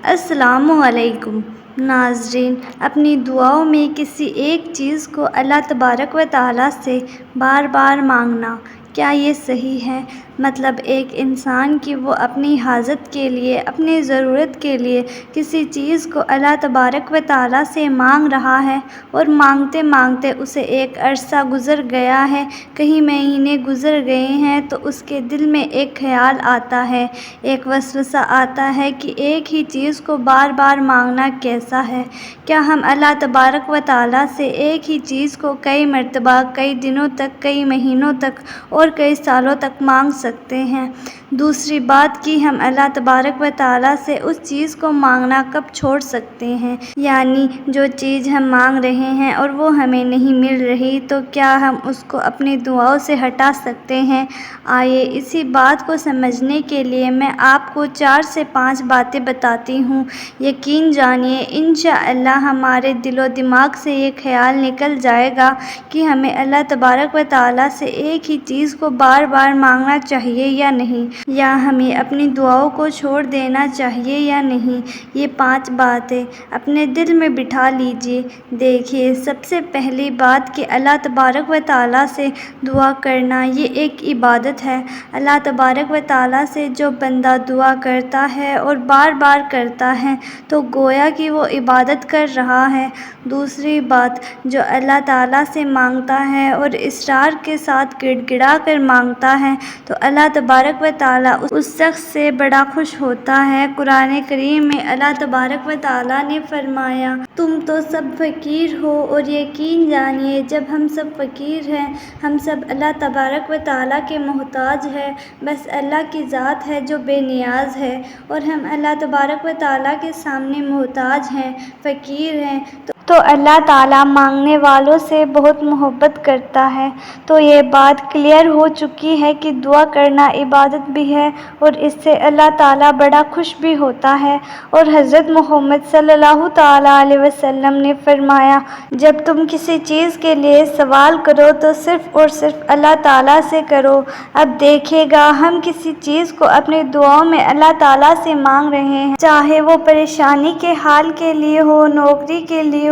السلام علیکم ناظرین، اپنی دعاؤں میں کسی ایک چیز کو اللہ تبارک و تعالیٰ سے بار بار مانگنا، کیا یہ صحیح ہے؟ مطلب ایک انسان کی وہ اپنی حاجت کے لیے، اپنی ضرورت کے لیے کسی چیز کو اللہ تبارک و تعالیٰ سے مانگ رہا ہے، اور مانگتے مانگتے اسے ایک عرصہ گزر گیا ہے، کئی مہینے گزر گئے ہیں، تو اس کے دل میں ایک خیال آتا ہے، ایک وسوسہ آتا ہے کہ ایک ہی چیز کو بار بار مانگنا کیسا ہے؟ کیا ہم اللہ تبارک و تعالیٰ سے ایک ہی چیز کو کئی مرتبہ، کئی دنوں تک، کئی مہینوں تک اور کئی سالوں تک مانگ سکتے ہیں؟ دوسری بات کہ ہم اللہ تبارک و تعالیٰ سے اس چیز کو مانگنا کب چھوڑ سکتے ہیں؟ یعنی جو چیز ہم مانگ رہے ہیں اور وہ ہمیں نہیں مل رہی، تو کیا ہم اس کو اپنی دعاؤں سے ہٹا سکتے ہیں؟ آئیے اسی بات کو سمجھنے کے لیے میں آپ کو 4 سے 5 باتیں بتاتی ہوں۔ یقین جانیے انشاءاللہ ہمارے دل و دماغ سے یہ خیال نکل جائے گا کہ ہمیں اللہ تبارک و تعالیٰ سے ایک ہی چیز کو بار بار مانگنا چاہیے یا نہیں، یا ہمیں اپنی دعاؤں کو چھوڑ دینا چاہیے یا نہیں۔ یہ 5 باتیں اپنے دل میں بٹھا لیجئے۔ دیکھیے، سب سے پہلی بات کہ اللہ تبارک و تعالیٰ سے دعا کرنا یہ ایک عبادت ہے۔ اللہ تبارک و تعالیٰ سے جو بندہ دعا کرتا ہے اور بار بار کرتا ہے تو گویا کہ وہ عبادت کر رہا ہے۔ دوسری بات، جو اللہ تعالیٰ سے مانگتا ہے اور اصرار کے ساتھ گڑ گڑا کر مانگتا ہے تو اللہ تبارک و تعالیٰ اس شخص سے بڑا خوش ہوتا ہے۔ قرآن کریم میں اللہ تبارک و تعالیٰ نے فرمایا، تم تو سب فقیر ہو، اور یقین جانیے جب ہم سب فقیر ہیں، ہم سب اللہ تبارک و تعالیٰ کے محتاج ہیں، بس اللہ کی ذات ہے جو بے نیاز ہے، اور ہم اللہ تبارک و تعالیٰ کے سامنے محتاج ہیں، فقیر ہیں، تو اللہ تعالیٰ مانگنے والوں سے بہت محبت کرتا ہے۔ تو یہ بات کلیئر ہو چکی ہے کہ دعا کرنا عبادت بھی ہے اور اس سے اللہ تعالیٰ بڑا خوش بھی ہوتا ہے۔ اور حضرت محمد صلی اللہ تعالیٰ علیہ وسلم نے فرمایا، جب تم کسی چیز کے لیے سوال کرو تو صرف اور صرف اللہ تعالیٰ سے کرو۔ اب دیکھیے گا، ہم کسی چیز کو اپنی دعاؤں میں اللہ تعالیٰ سے مانگ رہے ہیں، چاہے وہ پریشانی کے حال کے لیے ہو، نوکری کے لیے ہو،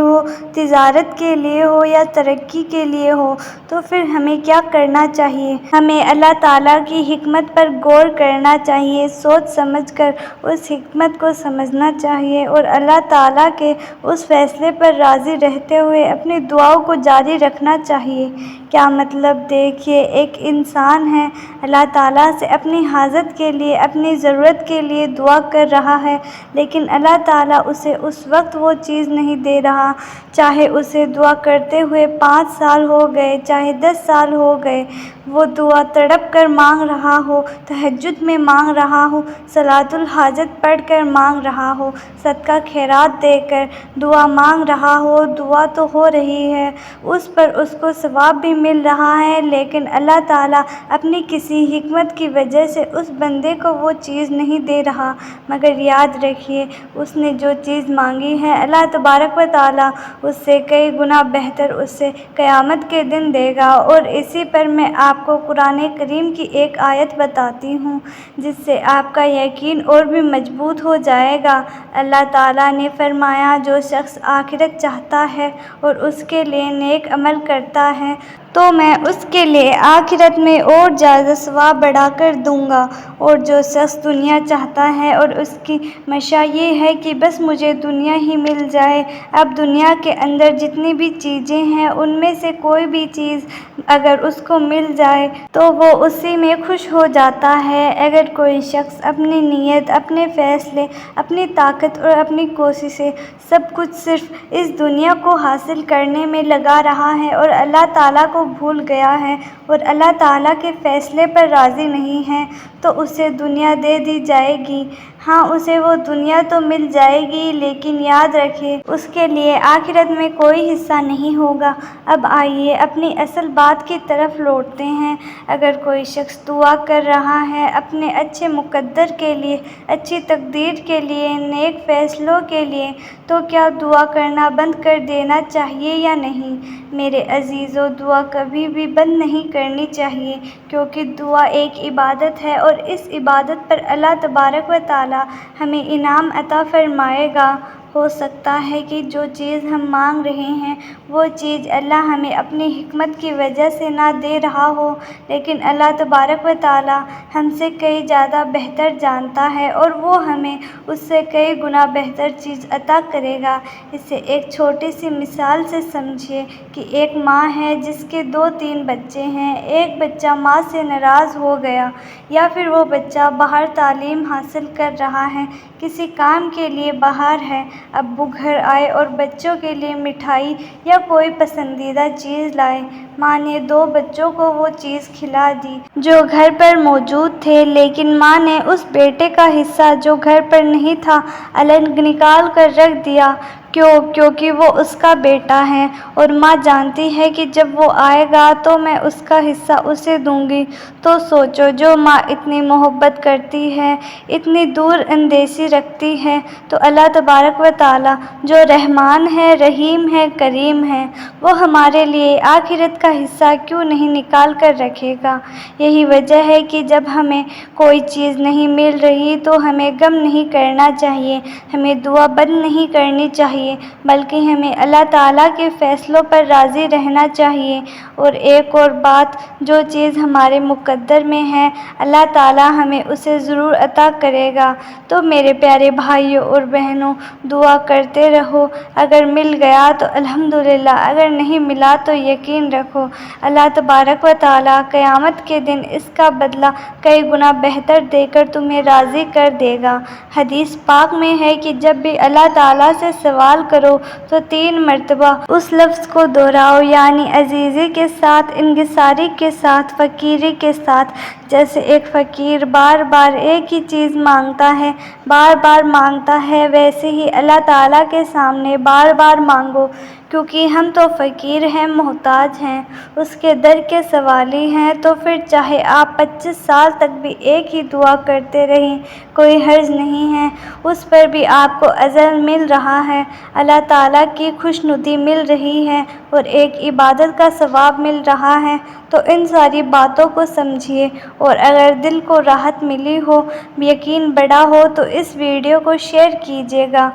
تجارت کے لیے ہو یا ترقی کے لیے ہو، تو پھر ہمیں کیا کرنا چاہیے؟ ہمیں اللہ تعالیٰ کی حکمت پر غور کرنا چاہیے، سوچ سمجھ کر اس حکمت کو سمجھنا چاہیے، اور اللہ تعالیٰ کے اس فیصلے پر راضی رہتے ہوئے اپنی دعاؤں کو جاری رکھنا چاہیے۔ کیا مطلب؟ دیکھیے، ایک انسان ہے، اللہ تعالیٰ سے اپنی حاجت کے لیے، اپنی ضرورت کے لیے دعا کر رہا ہے، لیکن اللہ تعالیٰ اسے اس وقت وہ چیز نہیں دے رہا، چاہے اسے دعا کرتے ہوئے 5 سال ہو گئے، چاہے 10 سال ہو گئے، وہ دعا تڑپ کر مانگ رہا ہو، تہجد میں مانگ رہا ہو، صلاۃ الحاجت پڑھ کر مانگ رہا ہو، صدقہ خیرات دے کر دعا مانگ رہا ہو، دعا تو ہو رہی ہے، اس پر اس کو ثواب بھی مل رہا ہے، لیکن اللہ تعالیٰ اپنی کسی حکمت کی وجہ سے اس بندے کو وہ چیز نہیں دے رہا۔ مگر یاد رکھیے، اس نے جو چیز مانگی ہے اللہ تبارک و تعالیٰ اس سے کئی گنا بہتر اسے قیامت کے دن دے گا۔ اور اسی پر میں آپ کو قرآن کریم کی ایک آیت بتاتی ہوں جس سے آپ کا یقین اور بھی مضبوط ہو جائے گا۔ اللہ تعالیٰ نے فرمایا، جو شخص آخرت چاہتا ہے اور اس کے لیے نیک عمل کرتا ہے تو میں اس کے لیے آخرت میں اور زیادہ ثواب بڑھا کر دوں گا، اور جو شخص دنیا چاہتا ہے اور اس کی منشا یہ ہے کہ بس مجھے دنیا ہی مل جائے، اب دنیا کے اندر جتنی بھی چیزیں ہیں ان میں سے کوئی بھی چیز اگر اس کو مل جائے تو وہ اسی میں خوش ہو جاتا ہے۔ اگر کوئی شخص اپنی نیت، اپنے فیصلے، اپنی طاقت اور اپنی کوششیں سب کچھ صرف اس دنیا کو حاصل کرنے میں لگا رہا ہے اور اللہ تعالیٰ کو بھول گیا ہے اور اللہ تعالیٰ کے فیصلے پر راضی نہیں ہے، تو اسے دنیا دے دی جائے گی۔ ہاں، اسے وہ دنیا تو مل جائے گی، لیکن یاد رکھے اس کے لیے آخرت میں کوئی حصہ نہیں ہوگا۔ اب آئیے اپنی اصل بات کی طرف لوٹتے ہیں۔ اگر کوئی شخص دعا کر رہا ہے اپنے اچھے مقدر کے لیے، اچھی تقدیر کے لیے، نیک فیصلوں کے لیے، تو کیا دعا کرنا بند کر دینا چاہیے یا نہیں؟ میرے عزیزو، دعا کبھی بھی بند نہیں کرنی چاہیے، کیونکہ دعا ایک عبادت ہے، اور اس عبادت پر اللہ تبارک و تعالیٰ تعالیٰ ہمیں انعام عطا فرمائے گا۔ ہو سکتا ہے کہ جو چیز ہم مانگ رہے ہیں وہ چیز اللہ ہمیں اپنی حکمت کی وجہ سے نہ دے رہا ہو، لیکن اللہ تبارک و تعالیٰ ہم سے کئی زیادہ بہتر جانتا ہے اور وہ ہمیں اس سے کئی گنا بہتر چیز عطا کرے گا۔ اسے ایک چھوٹی سی مثال سے سمجھیے کہ ایک ماں ہے جس کے 2-3 بچے ہیں۔ ایک بچہ ماں سے ناراض ہو گیا، یا پھر وہ بچہ باہر تعلیم حاصل کر رہا ہے، کسی کام کے لیے باہر ہے۔ ابو گھر آئے اور بچوں کے لیے مٹھائی یا کوئی پسندیدہ چیز لائے۔ ماں نے 2 بچوں کو وہ چیز کھلا دی جو گھر پر موجود تھے، لیکن ماں نے اس بیٹے کا حصہ جو گھر پر نہیں تھا الگ نکال کر رکھ دیا۔ کیونکہ وہ اس کا بیٹا ہے اور ماں جانتی ہے کہ جب وہ آئے گا تو میں اس کا حصہ اسے دوں گی۔ تو سوچو، جو ماں اتنی محبت کرتی ہے، اتنی دور اندیشی رکھتی ہے، تو اللہ تبارک و تعالیٰ جو رحمان ہے، رحیم ہے، کریم ہے، وہ ہمارے لیے آخرت کا حصہ کیوں نہیں نکال کر رکھے گا۔ یہی وجہ ہے کہ جب ہمیں کوئی چیز نہیں مل رہی تو ہمیں غم نہیں کرنا چاہیے، ہمیں دعا بند نہیں کرنی چاہیے، بلکہ ہمیں اللہ تعالیٰ کے فیصلوں پر راضی رہنا چاہیے۔ اور ایک اور بات، جو چیز ہمارے مقدر میں ہے اللہ تعالیٰ ہمیں اسے ضرور عطا کرے گا۔ تو میرے پیارے بھائیوں اور بہنوں، دعا کرتے رہو، اگر مل گیا تو الحمدللہ، اگر نہیں ملا تو یقین رکھو اللہ تبارک و تعالیٰ قیامت کے دن اس کا بدلہ کئی گنا بہتر دے کر تمہیں راضی کر دے گا۔ حدیث پاک میں ہے کہ جب بھی اللہ تعالیٰ سے سوال کرو تو 3 مرتبہ اس لفظ کو دہراؤ، یعنی عاجزی کے ساتھ، انکساری کے ساتھ، فقیری کے ساتھ۔ جیسے ایک فقیر بار بار ایک ہی چیز مانگتا ہے، بار بار مانگتا ہے، ویسے ہی اللہ تعالیٰ کے سامنے بار بار مانگو، کیونکہ ہم تو فقیر ہیں، محتاج ہیں، اس کے در کے سوالی ہیں۔ تو پھر چاہے آپ 25 سال تک بھی ایک ہی دعا کرتے رہیں، کوئی حرج نہیں ہے، اس پر بھی آپ کو اجر مل رہا ہے، اللہ تعالیٰ کی خوشنودی مل رہی ہے اور ایک عبادت کا ثواب مل رہا ہے۔ تو ان ساری باتوں کو سمجھیے، اور اگر دل کو راحت ملی ہو، یقین بڑھا ہو، تو اس ویڈیو کو شیئر کیجیے گا۔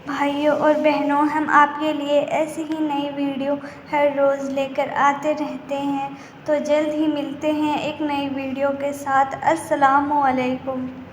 بھائیوں اور بہنوں، ہم آپ کے لیے ایسی ہی نئی ویڈیو ہر روز لے کر آتے رہتے ہیں، تو جلد ہی ملتے ہیں ایک نئی ویڈیو کے ساتھ۔ السلام علیکم۔